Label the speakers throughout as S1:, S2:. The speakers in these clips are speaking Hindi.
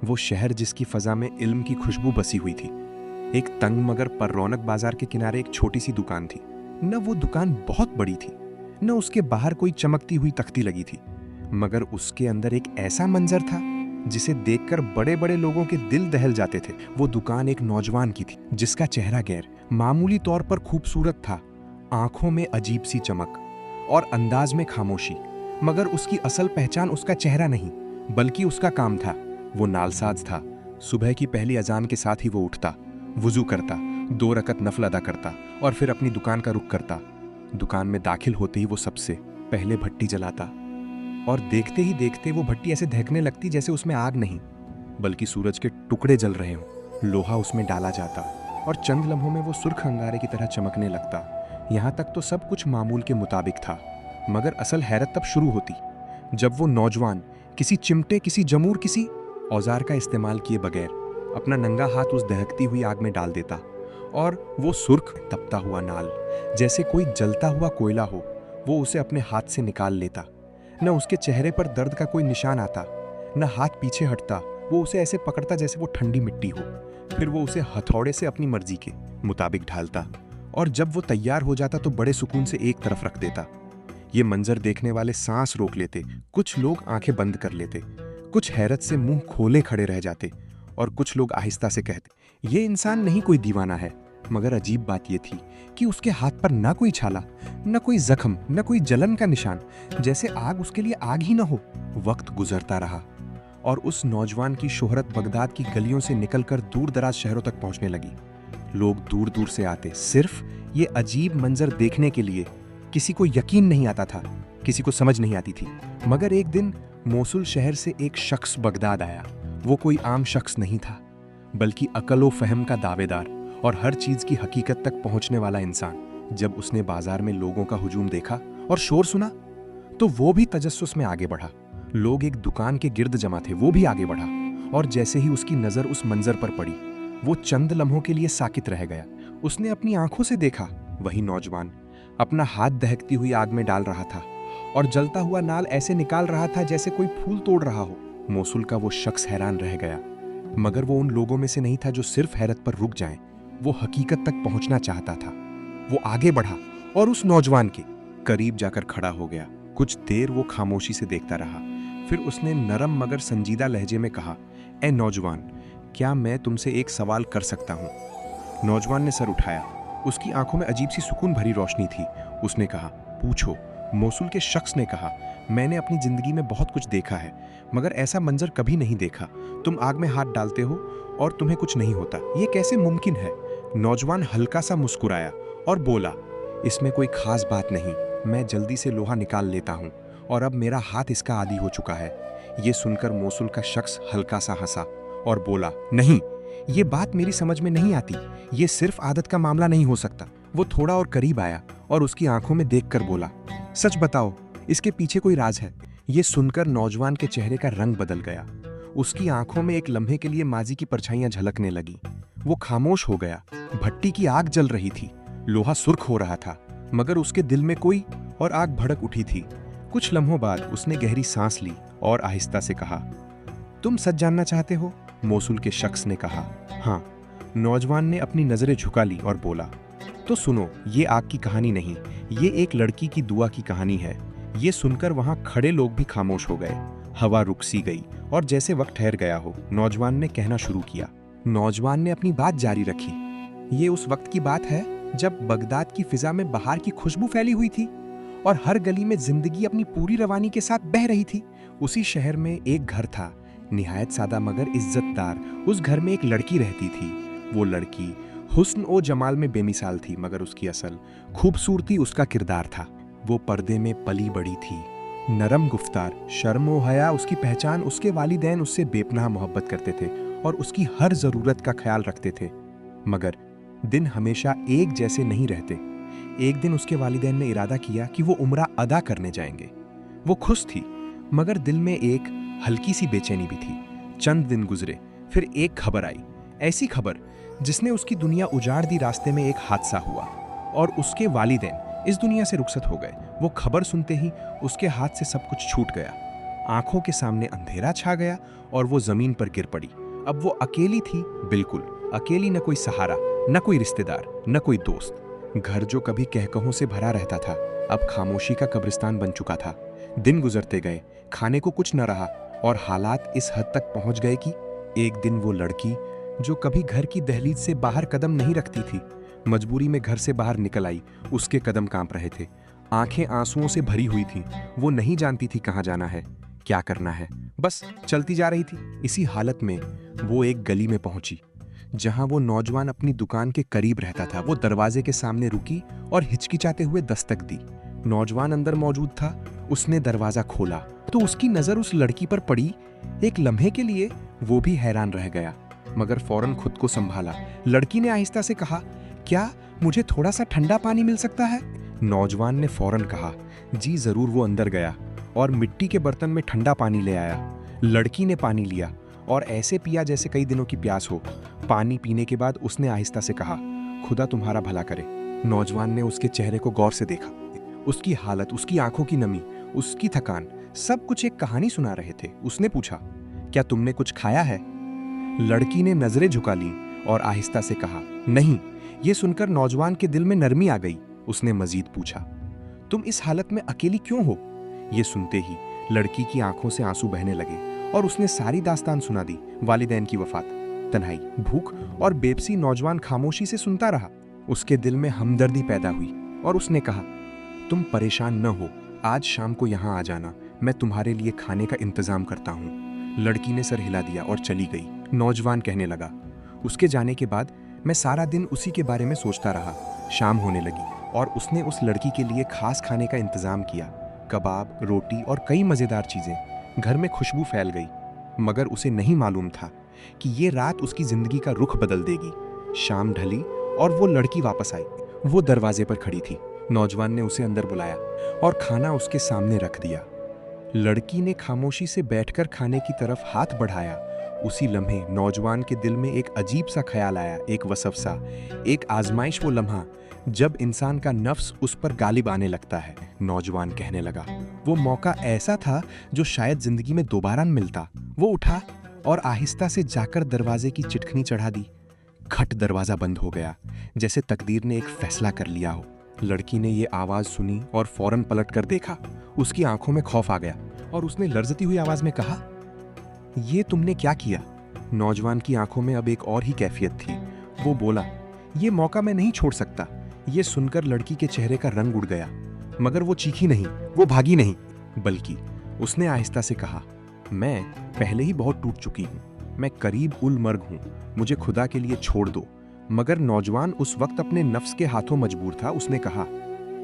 S1: वो शहर जिसकी फजा में इल्म की खुशबू बसी हुई थी। एक तंग मगर पर रौनक बाजार के किनारे एक छोटी सी दुकान थी। न वो दुकान बहुत बड़ी थी, न उसके बाहर कोई चमकती हुई तख्ती लगी थी, मगर उसके अंदर एक ऐसा मंजर था जिसे देखकर बड़े बड़े लोगों के दिल दहल जाते थे। वो दुकान एक नौजवान की थी जिसका चेहरा गैर मामूली तौर पर खूबसूरत था, आंखों में अजीब सी चमक और अंदाज में खामोशी। मगर उसकी असल पहचान उसका चेहरा नहीं बल्कि उसका काम था। वो नालसाज था। सुबह की पहली अजान के साथ ही वो उठता, वुजू करता, 2 रकत नफल अदा करता और फिर अपनी दुकान का रुख करता। दुकान में दाखिल होते ही वो सबसे पहले भट्टी जलाता और देखते ही देखते वो भट्टी ऐसे दहकने लगती जैसे उसमें आग नहीं बल्कि सूरज के टुकड़े जल रहे हों। लोहा उसमें डाला जाता और चंद लम्हों में वो सुर्ख अंगारे की तरह चमकने लगता। यहाँ तक तो सब कुछ मामूल के मुताबिक था, मगर असल हैरत तब शुरू होती जब वो नौजवान किसी चिमटे, किसी जमूर, किसी औजार का इस्तेमाल किए बगैर अपना नंगा हाथ उस दहकती हुई आग में डाल देता और वो सुर्ख तपता हुआ नाल जैसे कोई जलता हुआ कोयला हो, वो उसे अपने हाथ से निकाल लेता। न उसके चेहरे पर दर्द का कोई निशान आता, न हाथ पीछे हटता। वो उसे ऐसे पकड़ता जैसे वो ठंडी मिट्टी हो। फिर वो उसे हथौड़े से अपनी मर्जी के मुताबिक ढालता और जब वो तैयार हो जाता तो बड़े सुकून से एक तरफ रख देता। ये मंजर देखने वाले सांस रोक लेते, कुछ लोग आंखें बंद कर लेते, कुछ हैरत से मुंह खोले खड़े रह जाते और कुछ लोग आहिस्ता से कहते, ये इंसान नहीं कोई दीवाना है। मगर अजीब बात ये थी कि उसके हाथ पर ना कोई छाला, न कोई जख्म, न कोई जलन का निशान, जैसे आग उसके लिए आग ही ना हो। वक्त गुजरता रहा और उस नौजवान की शोहरत बगदाद की गलियों से निकलकर दूर दराज शहरों तक पहुंचने लगी। लोग दूर दूर से आते सिर्फ ये अजीब मंजर देखने के लिए। किसी को यकीन नहीं आता था, किसी को समझ नहीं आती थी। मगर एक दिन मोसुल शहर से एक शख्स बगदाद आया। वो कोई आम शख्स नहीं था बल्कि अकल फहम का दावेदार और हर चीज की हकीकत तक पहुंचने वाला इंसान। जब उसने बाजार में लोगों का हुजूम देखा और शोर सुना तो वो भी तजस्सुस में आगे बढ़ा। लोग एक दुकान के गिर्द जमा थे, वो भी आगे बढ़ा और जैसे ही उसकी नजर उस मंजर पर पड़ी वो चंद लम्हों के लिए साकित रह गया। उसने अपनी आंखों से देखा, वही नौजवान अपना हाथ दहकती हुई आग में डाल रहा था और जलता हुआ नाल ऐसे निकाल रहा था जैसे कोई फूल तोड़ रहा हो। मोसुल का वो शख्स हैरान रह गया, मगर वो उन लोगों में से नहीं था जो सिर्फ हैरत पर रुक जाएं। वो हकीकत तक पहुंचना चाहता था। वो आगे बढ़ा और उस नौजवान के करीब जाकर खड़ा हो गया। कुछ देर वो खामोशी से देखता रहा, फिर उसने नरम मगर संजीदा लहजे में कहा, ए नौजवान, क्या मैं तुमसे एक सवाल कर सकता हूँ? नौजवान ने सर उठाया। उसकी आंखों में अजीब सी सुकून भरी रोशनी थी। उसने कहा, पूछो। मोसुल के शख्स ने कहा, मैंने अपनी जिंदगी में बहुत कुछ देखा है मगर ऐसा मंजर कभी नहीं देखा। तुम आग में हाथ डालते हो और तुम्हें कुछ नहीं होता, ये कैसे मुमकिन है? नौजवान हल्का सा मुस्कुराया और बोला, इसमें कोई खास बात नहीं, मैं जल्दी से लोहा निकाल लेता हूँ और अब मेरा हाथ इसका आदी हो चुका है। ये सुनकर मोसुल का शख्स हल्का सा हंसा और बोला, नहीं, ये बात मेरी समझ में नहीं आती। ये सिर्फ आदत का मामला नहीं हो सकता। वो थोड़ा और करीब आया और उसकी आंखों में देखकर बोला, सच बताओ, इसके पीछे कोई राज है? ये सुनकर नौजवान के चेहरे का रंग बदल गया। उसकी आंखों में एक लम्हे के लिए माजी की परछाइयां झलकने लगी। वो खामोश हो गया। भट्टी की आग जल रही थी, लोहा सुर्ख हो रहा था, मगर उसके दिल में कोई और आग भड़क उठी थी। कुछ लम्हों बाद उसने गहरी सांस ली और आहिस्ता से कहा, तुम सच जानना चाहते हो? मोसुल के शख्स ने कहा, हाँ। नौजवान ने अपनी नजरें झुका ली और बोला, तो सुनो, ये आग की कहानी नहीं, ये एक लड़की की दुआ की कहानी है। ये सुनकर वहां खड़े लोग भी खामोश हो गए। हवा रुक सी गई और जैसे वक्त ठहर गया हो, नौजवान ने कहना शुरू किया। नौजवान ने अपनी बात जारी रखी, ये उस वक्त की बात है जब बगदाद की फिजा में बहार की खुशबू फैली हुई थी और हर गली में जिंदगी अपनी पूरी रवानी के साथ बह रही थी। उसी शहर में एक घर था, निहायत सादा मगर इज्जतदार। उस घर में एक लड़की रहती थी। वो लड़की हुस्न और जमाल में बेमिसाल थी, मगर उसकी असल खूबसूरती उसका किरदार था। वो पर्दे में पली बड़ी थी, नरम गुफ्तार, शर्म व हया उसकी पहचान। उसके वालिदैन उससे बेपनाह मोहब्बत करते थे और उसकी हर जरूरत का ख्याल रखते थे। मगर दिन हमेशा एक जैसे नहीं रहते। एक दिन उसके वालिदैन ने इरादा किया कि वो उम्रा अदा करने जाएंगे। वो खुश थी, मगर दिल में एक हल्की सी बेचैनी भी थी। चंद दिन गुजरे, फिर एक खबर आई, ऐसी खबर जिसने उसकी दुनिया उजाड़ दी। रास्ते में एक हादसा हुआ और उसके वालिदैन इस दुनिया से रुखसत हो गए। वो खबर सुनते ही उसके हाथ से सब कुछ छूट गया। आंखों के सामने अंधेरा छा गया और वो जमीन पर गिर पड़ी। अब वो अकेली थी, बिल्कुल अकेली, न कोई सहारा, न कोई रिश्तेदार, न कोई दोस्त। घर जो कभी कहकहों से भरा रहता था अब खामोशी का कब्रिस्तान बन चुका था। दिन गुजरते गए, खाने को कुछ न रहा और हालात इस हद तक पहुंच गए कि एक दिन वो लड़की जो कभी घर की दहलीज से बाहर कदम नहीं रखती थी, मजबूरी में घर से बाहर निकल आई। उसके कदम कांप रहे थे, आंखें आंसुओं से भरी हुई थीं। वो नहीं जानती थी कहाँ जाना है, क्या करना है, बस चलती जा रही थी। इसी हालत में वो एक गली में पहुंची जहां वो नौजवान अपनी दुकान के करीब रहता था। वो दरवाजे के सामने रुकी और हिचकिचाते हुए दस्तक दी। नौजवान अंदर मौजूद था। उसने दरवाजा खोला तो उसकी नजर उस लड़की पर पड़ी। एक लम्हे के लिए वो भी हैरान रह गया, मगर फौरन खुद को संभाला। लड़की ने आहिस्ता से कहा, क्या मुझे थोड़ा सा ठंडा पानी मिल सकता है? नौजवान ने फौरन कहा, जी जरूर। वो अंदर गया और मिट्टी के बर्तन में ठंडा पानी ले आया। लड़की ने पानी लिया और ऐसे पिया जैसे कई दिनों की प्यास हो। पानी पीने के बाद उसने आहिस्ता से कहा, खुदा तुम्हारा भला करे। नौजवान ने उसके चेहरे को गौर से देखा। उसकी हालत, उसकी आंखों की नमी, उसकी थकान, सब कुछ एक कहानी सुना रहे थे। उसने पूछा, क्या तुमने कुछ खाया है? लड़की ने नजरें झुका ली और आहिस्ता से कहा, नहीं। ये सुनकर नौजवान के दिल में नरमी आ गई। उसने मजीद पूछा, तुम इस हालत में अकेली क्यों हो? ये सुनते ही लड़की की आंखों से आंसू बहने लगे और उसने सारी दास्तान सुना दी। वालिदैन की वफात, तन्हाई, भूख और बेबसी। नौजवान खामोशी से सुनता रहा। उसके दिल में हमदर्दी पैदा हुई और उसने कहा, तुम परेशान न हो, आज शाम को यहाँ आ जाना, मैं तुम्हारे लिए खाने का इंतजाम करता हूँ। लड़की ने सर हिला दिया और चली गई। नौजवान कहने लगा, उसके जाने के बाद मैं सारा दिन उसी के बारे में सोचता रहा। शाम होने लगी और उसने उस लड़की के लिए खास खाने का इंतजाम किया। कबाब, रोटी और कई मज़ेदार चीज़ें। घर में खुशबू फैल गई, मगर उसे नहीं मालूम था कि ये रात उसकी ज़िंदगी का रुख बदल देगी। शाम ढली और वो लड़की वापस आई। वो दरवाजे पर खड़ी थी। नौजवान ने उसे अंदर बुलाया और खाना उसके सामने रख दिया। लड़की ने खामोशी से बैठकर खाने की तरफ हाथ बढ़ाया। उसी लम्हे नौजवान के दिल में एक अजीब सा ख्याल आया, एक वसवसा, एक आजमाइश। वो लम्हा जब इंसान का नफ्स उस पर गालिब आने लगता है। नौजवान कहने लगा, वो मौका ऐसा था जो शायद जिंदगी में दोबारा न मिलता। वो उठा और आहिस्ता से जाकर दरवाजे की चिटखनी चढ़ा दी। खट दरवाजा बंद हो गया, जैसे तकदीर ने एक फैसला कर लिया हो। लड़की ने ये आवाज सुनी और फौरन पलट कर देखा। उसकी आंखों में खौफ आ गया और उसने लर्जती हुई आवाज में कहा, ये तुमने क्या किया? नौजवान की आंखों में अब एक और ही कैफियत थी। वो बोला, ये मौका मैं नहीं छोड़ सकता। ये सुनकर लड़की के चेहरे का रंग उड़ गया, मगर वो चीखी नहीं, वो भागी नहीं, बल्कि उसने आहिस्ता से कहा, मैं पहले ही बहुत टूट चुकी हूँ, मैं करीब उल मर्ग हूँ, मुझे खुदा के लिए छोड़ दो। मगर नौजवान उस वक्त अपने नफ्स के हाथों मजबूर था। उसने कहा,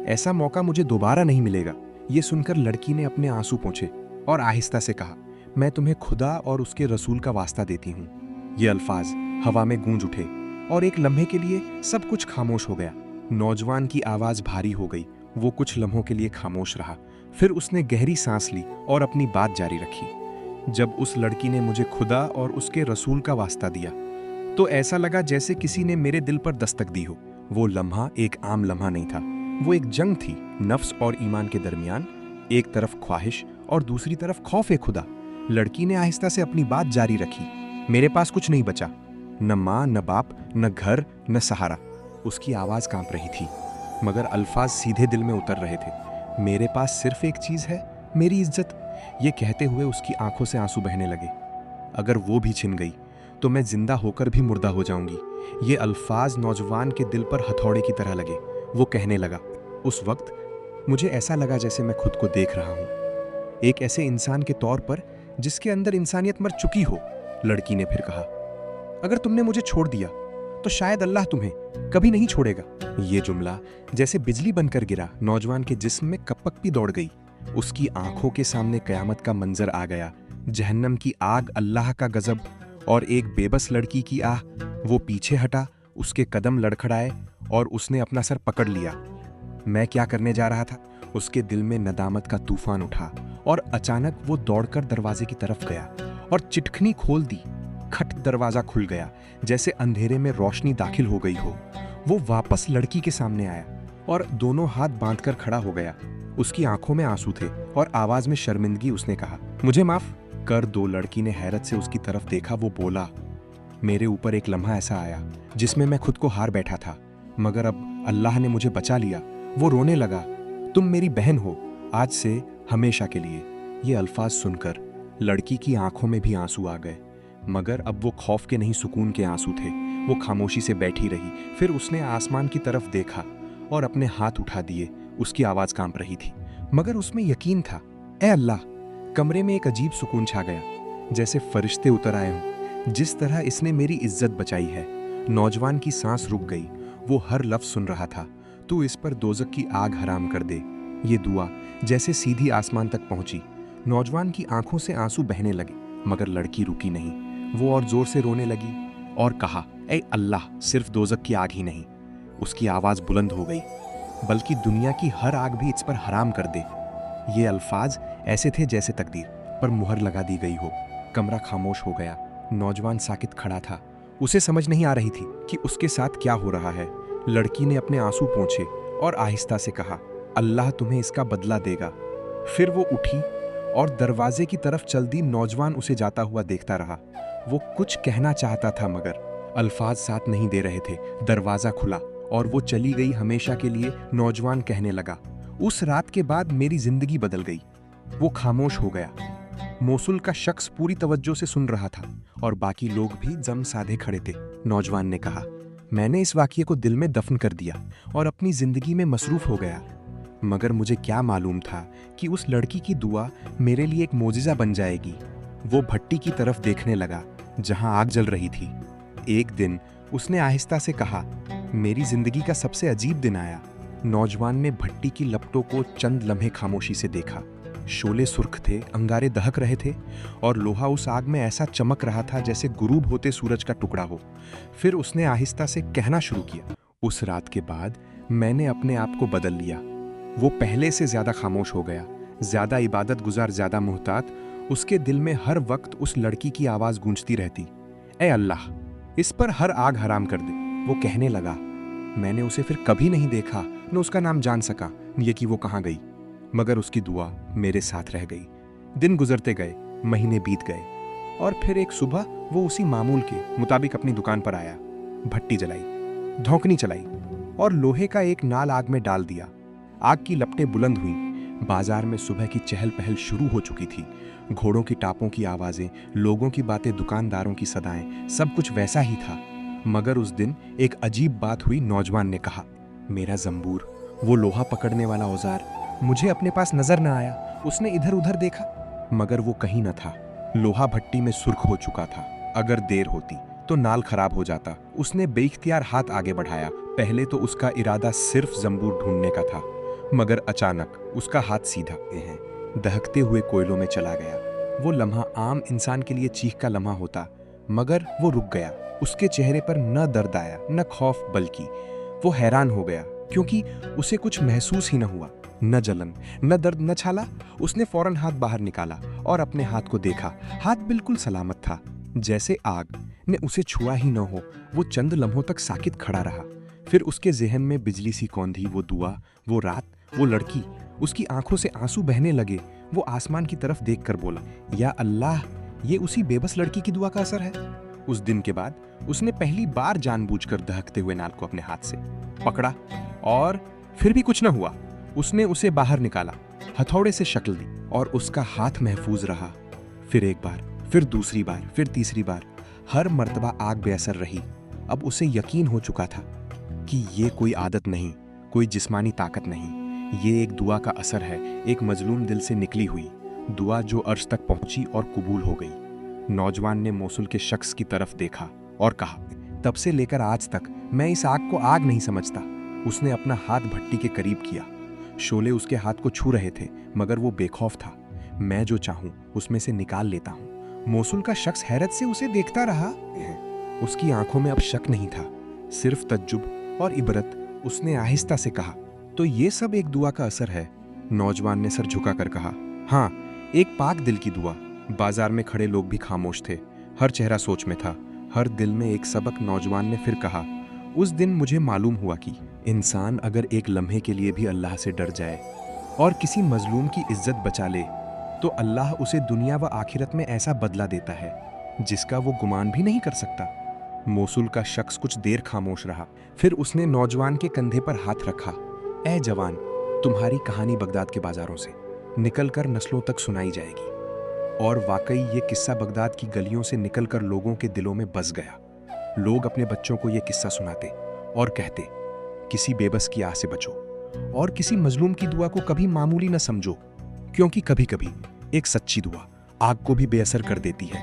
S1: ऐसा मौका मुझे दोबारा नहीं मिलेगा। ये सुनकर लड़की ने अपने आंसू पोंछे और आहिस्ता से कहा, मैं तुम्हें खुदा और उसके रसूल का वास्ता देती हूँ। ये अल्फाज हवा में गूंज उठे और एक लम्हे के लिए सब कुछ खामोश हो गया। नौजवान की आवाज भारी हो गई। वो कुछ लम्हों के लिए खामोश रहा, फिर उसने गहरी सांस ली और अपनी बात जारी रखी। जब उस लड़की ने मुझे खुदा और उसके रसूल का वास्ता दिया तो ऐसा लगा जैसे किसी ने मेरे दिल पर दस्तक दी हो। वो लम्हा एक आम लम्हा नहीं था, वो एक जंग थी, नफ्स और ईमान के दरमियान। एक तरफ ख्वाहिश और दूसरी तरफ खौफ खुदा। लड़की ने आहिस्ता से अपनी बात जारी रखी, मेरे पास कुछ नहीं बचा, न माँ, न बाप, न घर, न सहारा। उसकी आवाज कांप रही थी, मगर अल्फाज सीधे दिल में उतर रहे थे। मेरे पास सिर्फ एक चीज है, मेरी इज्जत। ये कहते हुए उसकी आंखों से आंसू बहने लगे। अगर वो भी छिन गई तो मैं जिंदा होकर भी मुर्दा हो जाऊंगी। ये अल्फाज नौजवान के दिल पर हथौड़े की तरह लगे। वो कहने लगा, उस वक्त मुझे ऐसा लगा जैसे मैं खुद को देख रहा हूँ, एक ऐसे इंसान के तौर पर जिसके अंदर इंसानियत मर चुकी हो। लड़की ने फिर कहा, अगर तुमने मुझे छोड़ दिया तो शायद अल्लाह तुम्हें कभी नहीं छोड़ेगा। ये जुमला जैसे बिजली बनकर गिरा। नौजवान के जिस्म में कपक भी दौड़ गई। उसकी आंखों के सामने कयामत का मंजर आ गया, जहन्नम की आग, अल्लाह का गजब और एक बेबस लड़की की आह। वो पीछे हटा, उसके कदम लड़खड़ाए और उसने अपना सर पकड़ लिया। मैं क्या करने जा रहा था? उसके दिल में नदामत का तूफान उठा और अचानक वो दौड़कर दरवाजे की तरफ गया और चिटखनी खोल दी। खट दरवाजा खुल गया, जैसे अंधेरे में रोशनी दाखिल हो गई हो। वो वापस लड़की के सामने आया और दोनों हाथ बांधकर खड़ा हो गया। उसकी आंखों में आंसू थे और आवाज में शर्मिंदगी। उसने कहा, मुझे माफ कर दो। लड़की ने हैरत से उसकी तरफ देखा। वो बोला, मेरे ऊपर एक लम्हा ऐसा आया जिसमें मैं खुद को हार बैठा था, मगर अब अल्लाह ने मुझे बचा लिया। वो रोने लगा, तुम मेरी बहन हो, आज से हमेशा के लिए। ये अल्फाज सुनकर लड़की की आंखों में भी आंसू आ गए, मगर अब वो खौफ के नहीं सुकून के आंसू थे। वो खामोशी से बैठी रही। फिर उसने आसमान की तरफ देखा और अपने हाथ उठा दिए। उसकी आवाज कांप रही थी, मगर उसमें यकीन था। ए अल्लाह! कमरे में एक अजीब सुकून छा गया, जैसे फरिश्ते उतर आए हों। जिस तरह इसने मेरी इज्जत बचाई है। नौजवान की सांस रुक गई। वो हर लफ्ज सुन रहा था। तू इस पर दोजक की आग हराम कर दे। ये दुआ जैसे सीधी आसमान तक पहुंची। नौजवान की आंखों से आंसू बहने लगे, मगर लड़की रुकी नहीं। वो और जोर से रोने लगी और कहा, ए अल्लाह! सिर्फ दोजक की आग ही नहीं। उसकी आवाज बुलंद हो गई, बल्कि दुनिया की हर आग भी इस पर हराम कर दे। ये अल्फाज ऐसे थे जैसे तकदीर पर मुहर लगा दी गई हो। कमरा खामोश हो गया। नौजवान साकित खड़ा था। उसे समझ नहीं आ रही थी कि उसके साथ क्या हो रहा है। लड़की ने अपने आंसू पोंछे और आहिस्ता से कहा, अल्लाह तुम्हें इसका बदला देगा। फिर वो उठी और दरवाजे की तरफ चल दी। नौजवान उसे जाता हुआ देखता रहा। वो कुछ कहना चाहता था, मगर अल्फाज साथ नहीं दे रहे थे। दरवाजा खुला और वो चली गई हमेशा के लिए। नौजवान कहने लगा, उस रात के बाद मेरी जिंदगी बदल गई। वो खामोश हो गया। मोसुल का शख्स पूरी तवज्जो से सुन रहा था और बाकी लोग भी जम साधे खड़े थे। नौजवान ने कहा, मैंने इस वाक़ये को दिल में दफन कर दिया और अपनी जिंदगी में मसरूफ हो गया, मगर मुझे क्या मालूम था कि उस लड़की की दुआ मेरे लिए एक मोजिज़ा बन जाएगी। वो भट्टी की तरफ देखने लगा जहां आग जल रही थी। एक दिन उसने आहिस्ता से कहा, मेरी जिंदगी का सबसे अजीब दिन आया। नौजवान ने भट्टी की लपटों को चंद लम्हे खामोशी से देखा। शोले सुर्ख थे, अंगारे दहक रहे थे और लोहा उस आग में ऐसा चमक रहा था जैसे गुरूब होते सूरज का टुकड़ा हो। फिर उसने आहिस्ता से कहना शुरू किया, उस रात के बाद मैंने अपने आप को बदल लिया। वो पहले से ज्यादा खामोश हो गया, ज्यादा इबादत गुजार, ज्यादा मुहतात। उसके दिल में हर वक्त उस लड़की की आवाज गूंजती रहती, ए अल्लाह! इस पर हर आग हराम कर दे। वो कहने लगा, मैंने उसे फिर कभी नहीं देखा, न उसका नाम जान सका, ये कि वो कहाँ गई, मगर उसकी दुआ मेरे साथ रह गई। दिन गुजरते गए, महीने बीत गए और फिर एक सुबह वो उसी मामूल के मुताबिक अपनी दुकान पर आया। भट्टी जलाई, धौंकनी चलाई और लोहे का एक नाल आग में डाल दिया। आग की लपटें बुलंद हुईं। बाजार में सुबह की चहल पहल शुरू हो चुकी थी। घोड़ों की टापों की आवाजें, लोगों की बातें, दुकानदारों की सदाएं, सब कुछ वैसा ही था। मगर उस दिन एक अजीब बात हुई। नौजवान ने कहा, मेरा जंबूर, वो लोहा पकड़ने वाला औजार, मुझे अपने पास नजर न आया। उसने इधर उधर देखा, मगर वो कहीं न था। लोहा भट्टी में सुर्ख हो चुका था। अगर देर होती तो नाल खराब हो जाता। उसने बेइख्तियार हाथ आगे बढ़ाया। पहले तो उसका इरादा सिर्फ जंबूर ढूंढने का था, मगर अचानक उसका हाथ सीधा दहकते हुए कोयलों में चला गया। वो लम्हा आम इंसान के लिए चीख का लम्हा होता, मगर वो रुक गया। उसके चेहरे पर न दर्द आया, न खौफ, बल्कि वो हैरान हो गया, क्योंकि उसे कुछ महसूस ही न हुआ। न जलन, न दर्द, न छाला। उसने फौरन हाथ बाहर निकाला और अपने हाथ को देखा। हाथ बिल्कुल सलामत था, जैसे आग ने उसे छुआ ही न हो। वो चंद लम्हों तक साकित खड़ा रहा। फिर उसके जहन में बिजली सी कौंधी। वो दुआ, वो रात, वो लड़की। उसकी आंखों से आंसू बहने लगे। वो आसमान की तरफ देखकर बोला, या अल्लाह! ये उसी बेबस लड़की की दुआ का असर है। उस दिन के बाद उसने पहली बार जानबूझकर दहकते हुए नाल को अपने हाथ से पकड़ा और फिर भी कुछ न हुआ। उसने उसे बाहर निकाला, हथौड़े से शक्ल दी और उसका हाथ महफूज रहा। फिर एक बार, फिर दूसरी बार, फिर तीसरी बार। हर मर्तबा आग बेअसर रही। अब उसे यकीन हो चुका था कि ये कोई आदत नहीं, कोई जिस्मानी ताकत नहीं, ये एक दुआ का असर है, एक मजलूम दिल से निकली हुई दुआ जो अर्श तक पहुंची और कबूल हो गई। नौजवान ने मोसुल के शख्स की तरफ देखा और कहा, तब से लेकर आज तक मैं इस आग को आग नहीं समझता। उसने अपना हाथ भट्टी के करीब किया। शोले उसके हाथ को छू रहे थे, मगर वो बेखौफ था। मैं जो चाहूं उसमें से निकाल लेता हूं। मोसुल का शख्स हैरत से उसे देखता रहा। उसकी आंखों में अब शक नहीं था, सिर्फ तज्जुब और इबरत। उसने आहिस्ता से कहा, तो ये सब एक दुआ का असर है? नौजवान ने सर झुकाकर कहा, हाँ, एक पाक दिल की दुआ। बाजार में खड़े लोग भी खामोश थे। हर चेहरा सोच में था, हर दिल में एक सबक। नौजवान ने फिर कहा, उस दिन मुझे मालूम हुआ कि इंसान अगर एक लम्हे के लिए भी अल्लाह से डर जाए और किसी मजलूम की इज्जत बचा ले तो अल्लाह उसे दुनिया व आखिरत में ऐसा बदला देता है जिसका वो गुमान भी नहीं कर सकता। मोसुल का शख्स कुछ देर खामोश रहा, फिर उसने नौजवान के कंधे पर हाथ रखा। ए जवान, तुम्हारी कहानी बगदाद के बाजारों से निकलकर नस्लों तक सुनाई जाएगी। और वाकई ये किस्सा बगदाद की गलियों से निकलकर लोगों के दिलों में बस गया। लोग अपने बच्चों को ये किस्सा सुनाते और कहते, किसी बेबस की आह से बचो और किसी मजलूम की दुआ को कभी मामूली न समझो, क्योंकि कभी कभी एक सच्ची दुआ आग को भी बेअसर कर देती है।